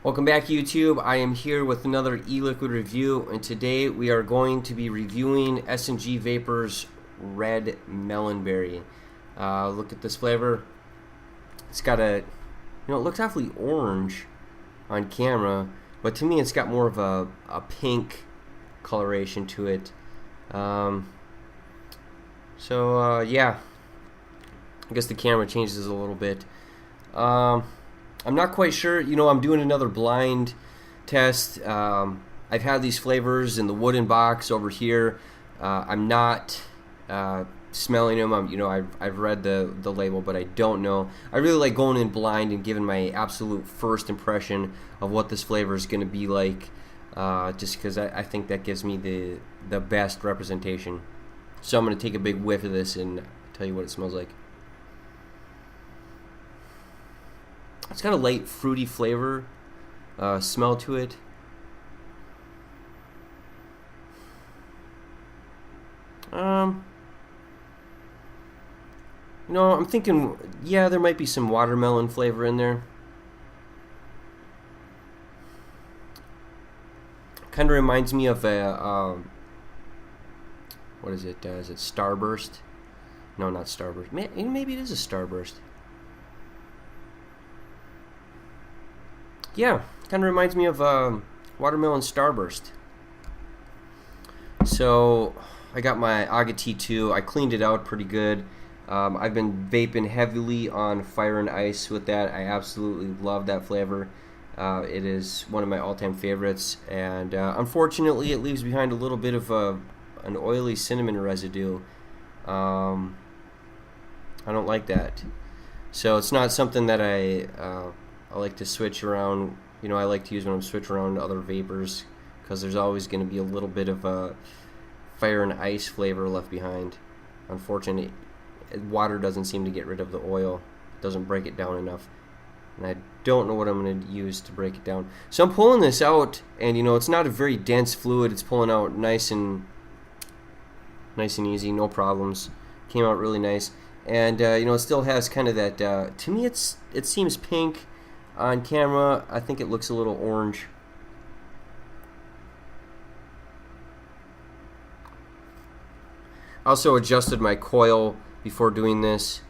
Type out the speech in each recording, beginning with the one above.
Welcome back, YouTube. I am here with another eliquid review, and today we are going to be reviewing SnG Vapor's Red Melonberry. Look at this flavor. It's got it looks awfully orange on camera, but to me it's got more of a pink coloration to it. Yeah, I guess the camera changes a little bit. I'm not quite sure. I'm doing another blind test. I've had these flavors in the wooden box over here. I'm not smelling them. I've read the label, but I don't know. I really like going in blind and giving my absolute first impression of what this flavor is going to be like, just because I think that gives me the best representation. So I'm going to take a big whiff of this and tell you what it smells like. It's got a light fruity flavor, smell to it. I'm thinking, yeah, there might be some watermelon flavor in there. Kind of reminds me of a, what is it? Is it Starburst? No, not Starburst. Maybe it is a Starburst. Yeah, kind of reminds me of watermelon Starburst. So I got my Aga T2. I cleaned it out pretty good. I've been vaping heavily on Fire and Ice with that. I absolutely love that flavor. It is one of my all-time favorites, and unfortunately it leaves behind a little bit of an oily cinnamon residue. I don't like that. So it's not something that I like to switch around. I like to use when I'm switching around to other vapors, because there's always going to be a little bit of a Fire and Ice flavor left behind. Unfortunately, water doesn't seem to get rid of the oil. It doesn't break it down enough, and I don't know what I'm going to use to break it down. So I'm pulling this out, and it's not a very dense fluid. It's pulling out nice and easy, no problems. Came out really nice, and it still has kind of that. To me, it seems pink. On camera, I think it looks a little orange. I also adjusted my coil before doing this.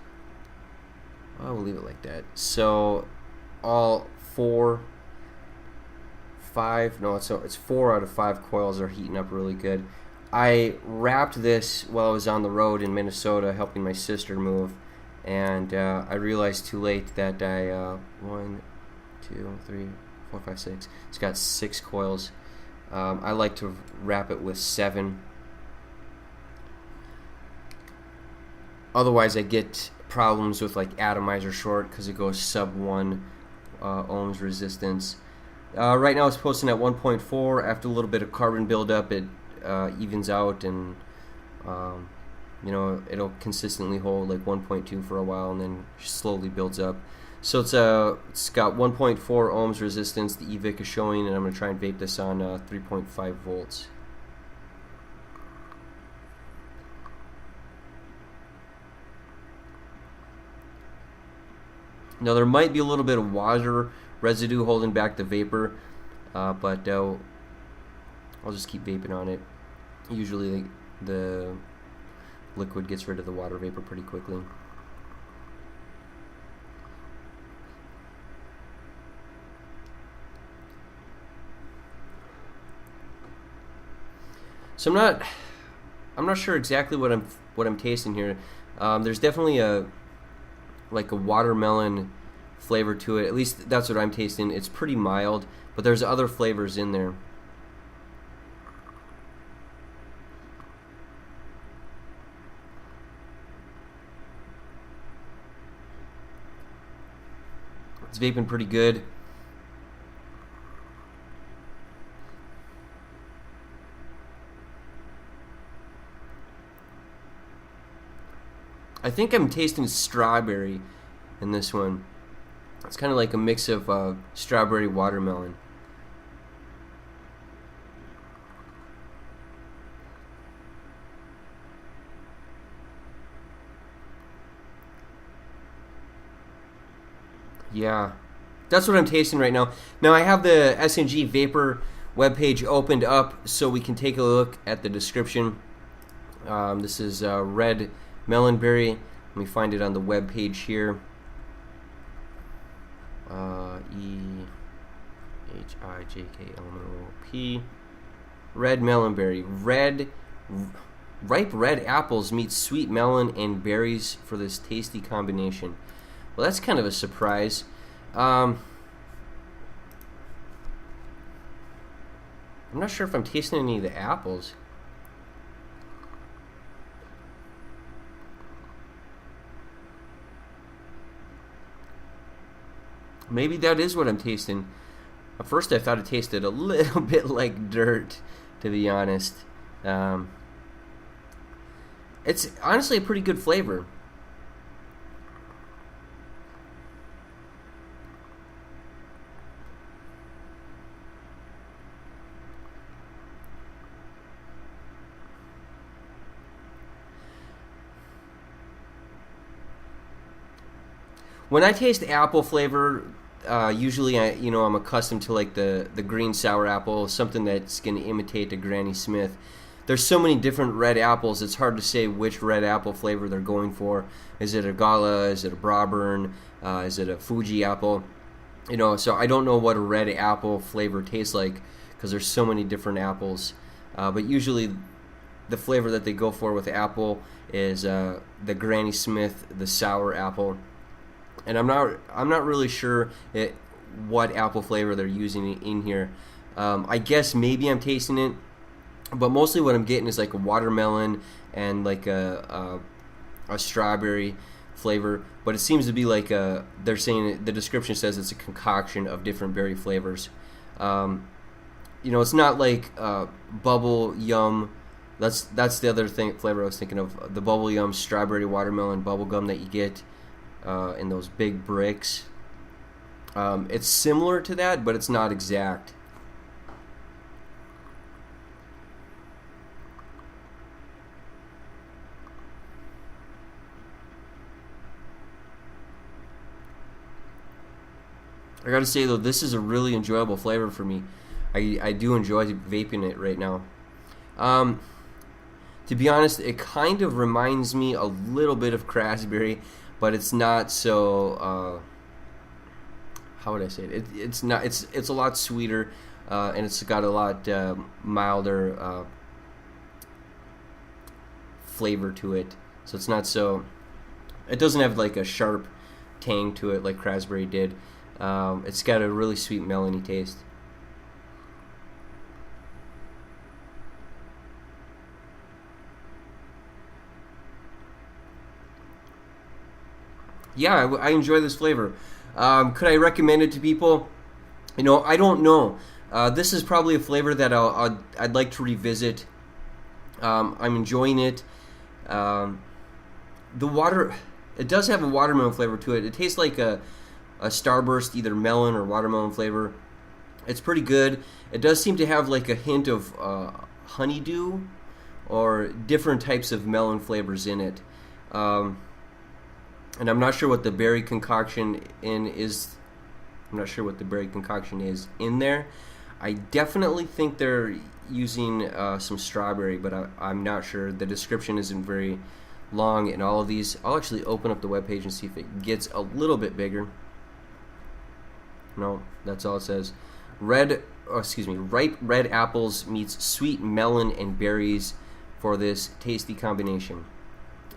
I'll leave it like that. So all it's 4 out of 5 coils are heating up really good. I wrapped this while I was on the road in Minnesota helping my sister move, and I realized too late that I 1, 2, 3, 4, 5, 6. It's got 6 coils. I like to wrap it with 7. Otherwise, I get problems with like atomizer short because it goes sub 1 ohms resistance. Right now, it's posting at 1.4. After a little bit of carbon buildup, it evens out, and it'll consistently hold like 1.2 for a while, and then slowly builds up. So it's got 1.4 ohms resistance. The eVic is showing, and I'm going to try and vape this on 3.5 volts. Now there might be a little bit of water residue holding back the vapor, but I'll just keep vaping on it. Usually the liquid gets rid of the water vapor pretty quickly. So I'm not sure exactly what I'm tasting here. There's definitely a watermelon flavor to it. At least that's what I'm tasting. It's pretty mild, but there's other flavors in there. It's vaping pretty good. I think I'm tasting strawberry in this one. It's kind of like a mix of strawberry watermelon. Yeah, that's what I'm tasting right now. Now I have the SnG Vapor webpage opened up so we can take a look at the description. This is red Melonberry. Let me find it on the web page here. EHIJKLMOP. Red Melonberry. Ripe red apples meet sweet melon and berries for this tasty combination. Well, that's kind of a surprise. I'm not sure if I'm tasting any of the apples. Maybe that is what I'm tasting. At first I thought it tasted a little bit like dirt, to be honest. It's honestly a pretty good flavor. When I taste apple flavor, usually I'm accustomed to like the green sour apple, something that's going to imitate a Granny Smith. There's so many different red apples, it's hard to say which red apple flavor they're going for. Is it a Gala? Is it a Brauburn? Is it a Fuji apple? So I don't know what a red apple flavor tastes like because there's so many different apples. But usually the flavor that they go for with apple is the Granny Smith, the sour apple. And I'm not really sure what apple flavor they're using in here. I guess maybe I'm tasting it, but mostly what I'm getting is like a watermelon and like a strawberry flavor. But it seems to be like they're saying the description says it's a concoction of different berry flavors. It's not like bubble yum. That's the other flavor I was thinking of. The bubble yum strawberry watermelon bubble gum that you get in those big bricks. It's similar to that, but it's not exact. I gotta say though, this is a really enjoyable flavor for me. I do enjoy vaping it right now. To be honest, it kind of reminds me a little bit of Raspberry, but it's not so. How would I say it? It's not. It's a lot sweeter, and it's got a lot milder flavor to it. So it's not so. It doesn't have like a sharp tang to it like Raspberry did. It's got a really sweet melony taste. Yeah, I enjoy this flavor. Could I recommend it to people? I don't know. This is probably a flavor that I'd like to revisit. I'm enjoying it. The water, it does have a watermelon flavor to it. It tastes like a Starburst, either melon or watermelon flavor. It's pretty good. It does seem to have like a hint of honeydew or different types of melon flavors in it. And I'm not sure what the berry concoction is. I'm not sure what the berry concoction is in there. I definitely think they're using some strawberry, but I'm not sure. The description isn't very long in all of these. I'll actually open up the webpage and see if it gets a little bit bigger. No, that's all it says. Ripe red apples meets sweet melon and berries for this tasty combination.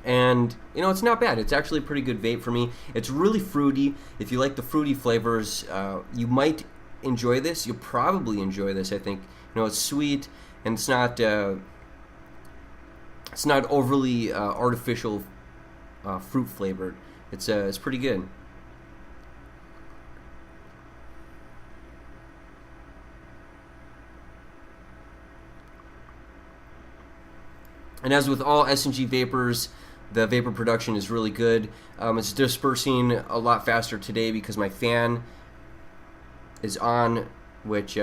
And, it's not bad. It's actually a pretty good vape for me. It's really fruity. If you like the fruity flavors, you might enjoy this. You'll probably enjoy this, I think. It's sweet, and it's not overly artificial fruit flavored. It's pretty good. And as with all SnG vapors, the vapor production is really good. It's dispersing a lot faster today because my fan is on, which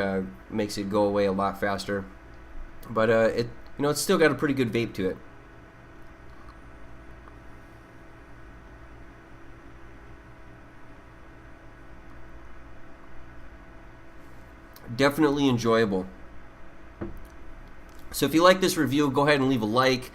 makes it go away a lot faster. But it's still got a pretty good vape to it. Definitely enjoyable. So if you like this review, go ahead and leave a like.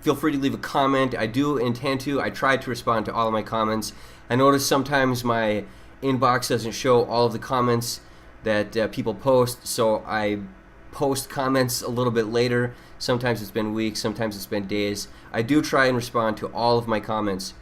Feel free to leave a comment. I do intend to. I try to respond to all of my comments. I notice sometimes my inbox doesn't show all of the comments that people post, so I post comments a little bit later. Sometimes it's been weeks, sometimes it's been days. I do try and respond to all of my comments.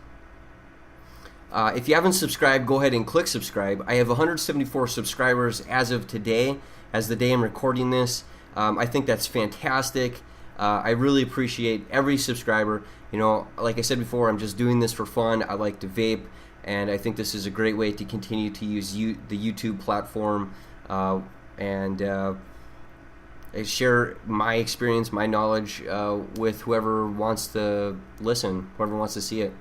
If you haven't subscribed, go ahead and click subscribe. I have 174 subscribers as of today, as the day I'm recording this. I think that's fantastic. I really appreciate every subscriber. You know, like I said before, I'm just doing this for fun. I like to vape, and I think this is a great way to continue to use the YouTube platform and share my experience, my knowledge with whoever wants to listen, whoever wants to see it.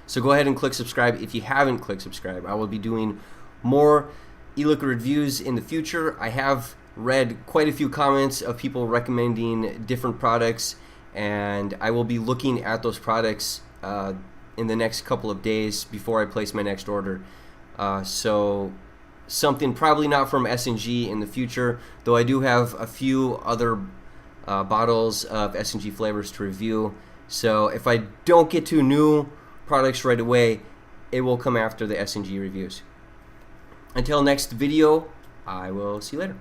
So go ahead and click subscribe if you haven't clicked subscribe. I will be doing more e-liquid reviews in the future. I have read quite a few comments of people recommending different products, and I will be looking at those products in the next couple of days before I place my next order. So something probably not from SnG in the future, though I do have a few other bottles of SnG flavors to review. So if I don't get to new products right away, it will come after the SnG reviews. Until next video, I will see you later.